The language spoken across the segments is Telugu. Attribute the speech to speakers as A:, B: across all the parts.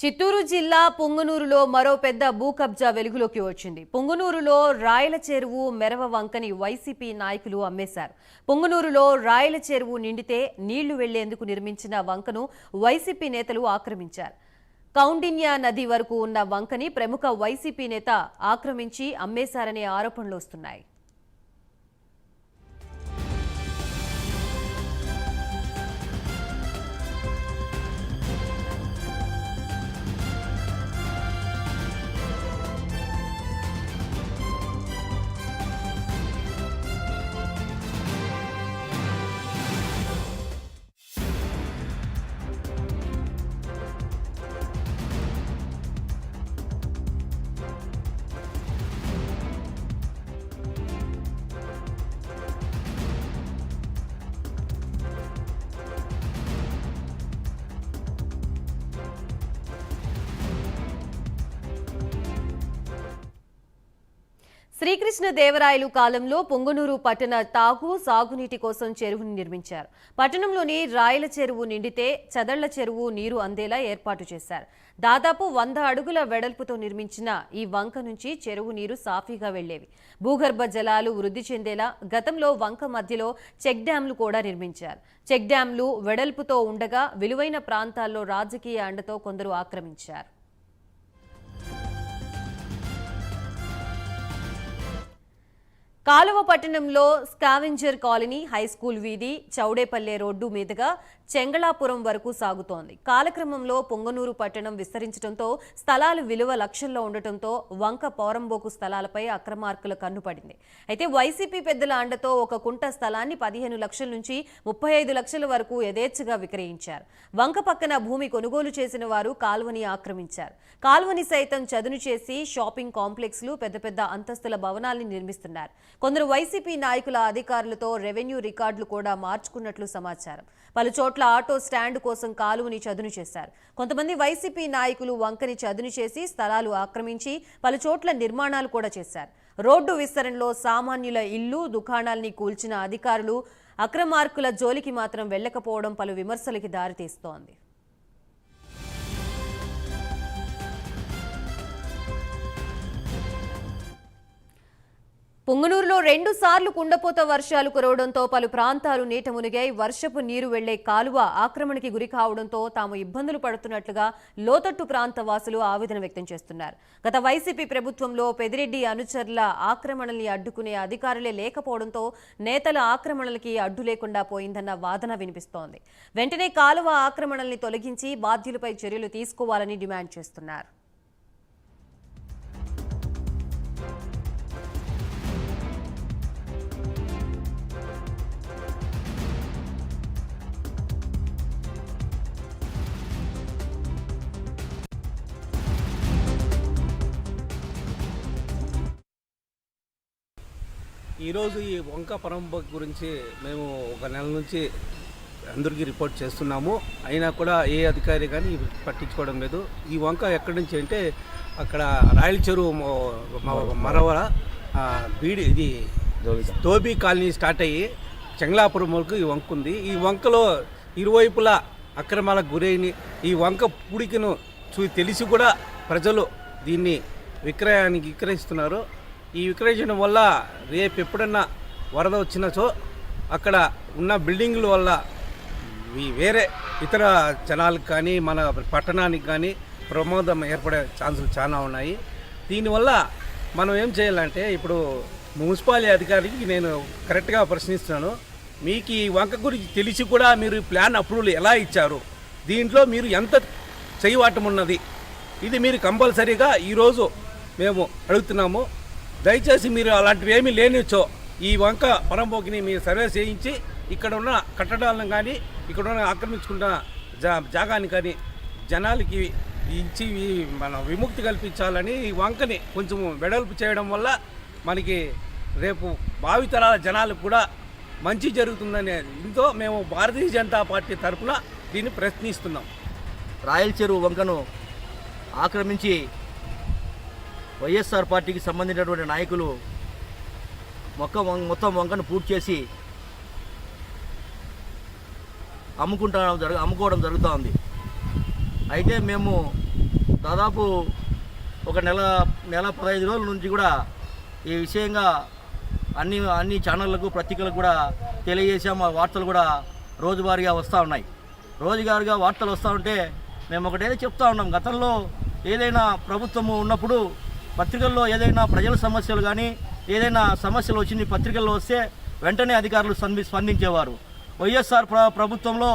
A: చిత్తూరు జిల్లా పుంగనూరులో మరో పెద్ద భూ కబ్జా వెలుగులోకి వచ్చింది. పుంగనూరులో రాయల చెరువు మెరవ వంకని వైసీపీ నాయకులు అమ్మేశారు. పుంగనూరులో రాయల చెరువు నిండితే నీళ్లు వెళ్లేందుకు నిర్మించిన వంకను వైసీపీ నేతలు ఆక్రమించారు. కౌండిన్య నది వరకు ఉన్న వంకని ప్రముఖ వైసీపీ నేత ఆక్రమించి అమ్మేశారనే ఆరోపణలు వస్తున్నాయి. శ్రీకృష్ణదేవరాయలు కాలంలో పొంగనూరు పట్టణ తాగు సాగునీటి కోసం చెరువును నిర్మించారు. పట్టణంలోని రాయల చెరువు నిండితే చదళ్ల చెరువు నీరు అందేలా ఏర్పాటు చేశారు. దాదాపు 100 అడుగుల వెడల్పుతో నిర్మించిన ఈ వంక నుంచి చెరువు నీరు సాఫీగా వెళ్లేవి. భూగర్భ జలాలు వృద్ధి చెందేలా గతంలో వంక మధ్యలో చెక్ డ్యాంలు కూడా నిర్మించారు. చెక్ డ్యాంలు వెడల్పుతో ఉండగా విలువైన ప్రాంతాల్లో రాజకీయ అండతో కొందరు ఆక్రమించారు. కాలువ పట్టణంలో స్కావెంజర్ కాలనీ, హైస్కూల్ వీధి, చౌడేపల్లె రోడ్డు మీదుగా చెంగళాపురం వరకు సాగుతోంది. కాలక్రమంలో పొంగనూరు పట్టణం విస్తరించడంతో స్థలాలు విలువ లక్షల్లో ఉండటంతో వంక పౌరంబోకు స్థలాలపై అక్రమార్కుల కన్నుపడింది. అయితే వైసీపీ పెద్దల అండతో ఒక కుంట స్థలాన్ని 15 లక్షల నుంచి 35 లక్షల వరకు యథేచ్ఛగా విక్రయించారు. వంక పక్కన భూమి కొనుగోలు చేసిన వారు కాలువని ఆక్రమించారు. కాలువని సైతం చదును చేసి షాపింగ్ కాంప్లెక్స్లు, పెద్ద పెద్ద అంతస్తుల భవనాల్ని నిర్మిస్తున్నారు. కొందరు వైసీపీ నాయకుల అధికారులతో రెవెన్యూ రికార్డులు కూడా మార్చుకున్నట్లు సమాచారం. పలు చోట్ల ఆటో స్టాండ్ కోసం కాలువని చదును చేశారు. కొంతమంది వైసీపీ నాయకులు వంకని చదును చేసి స్థలాలు ఆక్రమించి పలు చోట్ల నిర్మాణాలు కూడా చేశారు. రోడ్డు విస్తరణలో సామాన్యుల ఇల్లు, దుకాణాల్ని కూల్చిన అధికారులు అక్రమార్కుల జోలికి మాత్రం వెళ్లకపోవడం పలు విమర్శలకి దారితీస్తోంది. పుంగనూరులో 2 సార్లు కుండపోత వర్షాలు కురవడంతో పలు ప్రాంతాలు నీట మునిగాయి. వర్షపు నీరు వెళ్లే కాలువ ఆక్రమణకి గురి కావడంతో తాము ఇబ్బందులు పడుతున్నట్లుగా లోతట్టు ప్రాంత వాసులు ఆవేదన వ్యక్తం చేస్తున్నారు. గత వైసీపీ ప్రభుత్వంలో పెదిరెడ్డి అనుచరుల ఆక్రమణల్ని అడ్డుకునే అధికారులే లేకపోవడంతో నేతల ఆక్రమణలకి అడ్డు లేకుండా పోయిందన్న వాదన వినిపిస్తోంది. వెంటనే కాలువ ఆక్రమణల్ని తొలగించి బాధ్యులపై చర్యలు తీసుకోవాలని డిమాండ్ చేస్తున్నారు.
B: ఈరోజు ఈ వంక పరంపర గురించి మేము ఒక నెల నుంచి అందరికీ రిపోర్ట్ చేస్తున్నాము. అయినా కూడా ఏ అధికారి కానీ పట్టించుకోవడం లేదు. ఈ వంక ఎక్కడి నుంచి అంటే అక్కడ రాయల చెరువు మరవర బీడి ఇది తోబీ కాలనీ స్టార్ట్ అయ్యి చెంగళాపురం వరకు ఈ వంక ఉంది. ఈ వంకలో ఇరువైపులా అక్రమాలకు గురైన ఈ వంక పుడికను తెలిసి కూడా ప్రజలు దీన్ని విక్రయిస్తున్నారు. ఈ విక్రయించడం వల్ల రేపు ఎప్పుడన్నా వరద వచ్చినచో అక్కడ ఉన్న బిల్డింగుల వల్ల వేరే ఇతర జనాలకు కానీ మన పట్టణానికి కానీ ప్రమాదం ఏర్పడే ఛాన్సులు చాలా ఉన్నాయి. దీనివల్ల మనం ఏం చేయాలంటే ఇప్పుడు మున్సిపాలిటీ అధికారికి నేను కరెక్ట్గా ప్రశ్నిస్తున్నాను. మీకు ఈ వంక గురించి తెలిసి కూడా మీరు ప్లాన్ అప్రూవల్ ఎలా ఇచ్చారు? దీంట్లో మీరు ఎంత చేయవాటం ఉన్నది? ఇది మీరు కంపల్సరీగా ఈరోజు మేము అడుగుతున్నాము. దయచేసి మీరు అలాంటివి ఏమీ లేనిచ్చో ఈ వంక పరంపోకిని మీరు సర్వే చేయించి ఇక్కడ ఉన్న కట్టడాలను కానీ ఇక్కడ ఉన్న ఆక్రమించుకున్న జాగాని కానీ జనాలకి ఇచ్చి మన విముక్తి కల్పించాలని ఈ వంకని కొంచెం వెడల్పు చేయడం వల్ల మనకి రేపు భావితరాల జనాలకు కూడా మంచి జరుగుతుందనే దీంతో మేము భారతీయ జనతా పార్టీ తరఫున దీన్ని ప్రశ్నిస్తున్నాం.
C: రాయల చెరువు వంకను ఆక్రమించి వైఎస్ఆర్ పార్టీకి సంబంధించినటువంటి నాయకులు మొత్తం వంకను పూర్తి చేసి అమ్ముకోవడం జరుగుతూ ఉంది. అయితే మేము దాదాపు ఒక నెల 15 రోజుల నుంచి కూడా ఈ విషయంగా అన్ని ఛానళ్లకు పత్రికలకు కూడా తెలియజేసాము. ఆ వార్తలు కూడా రోజువారీగా వస్తూ ఉన్నాయి. రోజువారీగా వార్తలు వస్తూ ఉంటే మేము ఒకటేదో చెప్తా ఉన్నాం. గతంలో ఏదైనా ప్రభుత్వము ఉన్నప్పుడు పత్రికల్లో ఏదైనా ప్రజల సమస్యలు కానీ ఏదైనా సమస్యలు వచ్చింది పత్రికల్లో వస్తే వెంటనే అధికారులు స్పందించేవారు. వైఎస్ఆర్ ప్రభుత్వంలో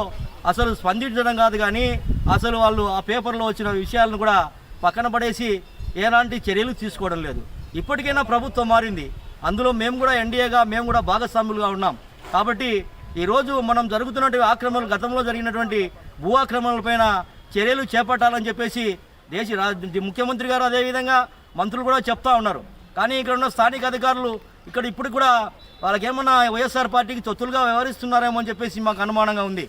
C: అసలు స్పందించడం కాదు కానీ అసలు వాళ్ళు ఆ పేపర్లో వచ్చిన విషయాలను కూడా పక్కన పడేసి ఎలాంటి చర్యలు తీసుకోవడం లేదు. ఇప్పటికైనా ప్రభుత్వం మారింది. అందులో మేము కూడా ఎన్డీఏగా మేము కూడా భాగస్వాములుగా ఉన్నాం. కాబట్టి ఈరోజు మనం జరుగుతున్నటువంటి ఆక్రమణలు, గతంలో జరిగినటువంటి భూ ఆక్రమణలపైన చర్యలు చేపట్టాలని చెప్పేసి ముఖ్యమంత్రి గారు అదేవిధంగా మంత్రులు కూడా చెప్తా ఉన్నారు. కానీ ఇక్కడ ఉన్న స్థానిక అధికారులు ఇప్పుడు కూడా వాళ్ళకేమన్నా వైఎస్ఆర్ పార్టీకి తొత్తులుగా వ్యవహరిస్తున్నారేమో అని చెప్పేసి మాకు అనుమానంగా ఉంది.